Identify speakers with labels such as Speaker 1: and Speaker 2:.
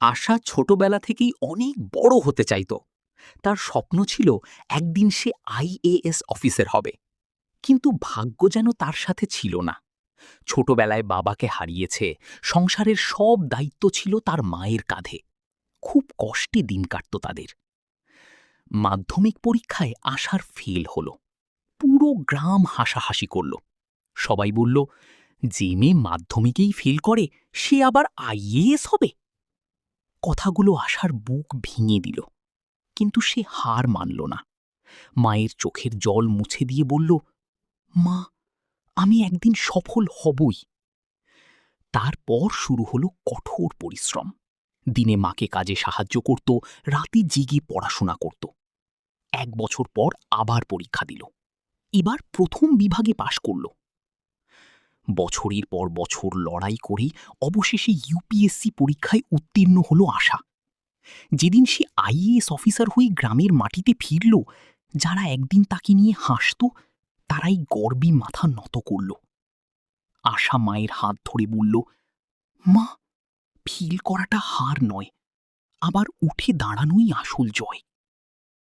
Speaker 1: আশা ছোটবেলা থেকেই অনেক বড় হতে চাইত। তার স্বপ্ন ছিল একদিন সে আইএএস অফিসার হবে। কিন্তু ভাগ্য যেন তার সাথে ছিল না। ছোটবেলায় বাবাকে হারিয়েছে, সংসারের সব দায়িত্ব ছিল তার মায়ের কাঁধে। খুব কষ্টে দিন কাটত তাদের। মাধ্যমিক পরীক্ষায় আশার ফেল হলো। পুরো গ্রাম হাসাহাসি করল। সবাই বলল, যে মেয়ে মাধ্যমিকেই ফেল করে সে আবার আইএএস হবে। কথাগুলো আশার বুক ভেঙে দিল, কিন্তু সে হার মানল না। মায়ের চোখের জল মুছে দিয়ে বলল, মা, আমি একদিন সফল হবই। তারপর শুরু হলো কঠোর পরিশ্রম। দিনে মাকে কাজে সাহায্য করত, রাতে জেগে পড়াশোনা করত। 1 বছর পর আবার পরীক্ষা দিল। এবার প্রথম বিভাগে পাশ করল। বছরের পর বছর লড়াই করে অবশেষে ইউপিএসসি পরীক্ষায় উত্তীর্ণ হলো আশা। যেদিন সে আইএএস অফিসার হয়ে গ্রামের মাটিতে ফিরল, যারা একদিন তাকে নিয়ে হাসত তারাই গর্বে মাথা নত করল। আশা মায়ের হাত ধরে বলল, মা, ফিল করাটা হার নয়, আবার উঠে দাঁড়ানোই আসল জয়।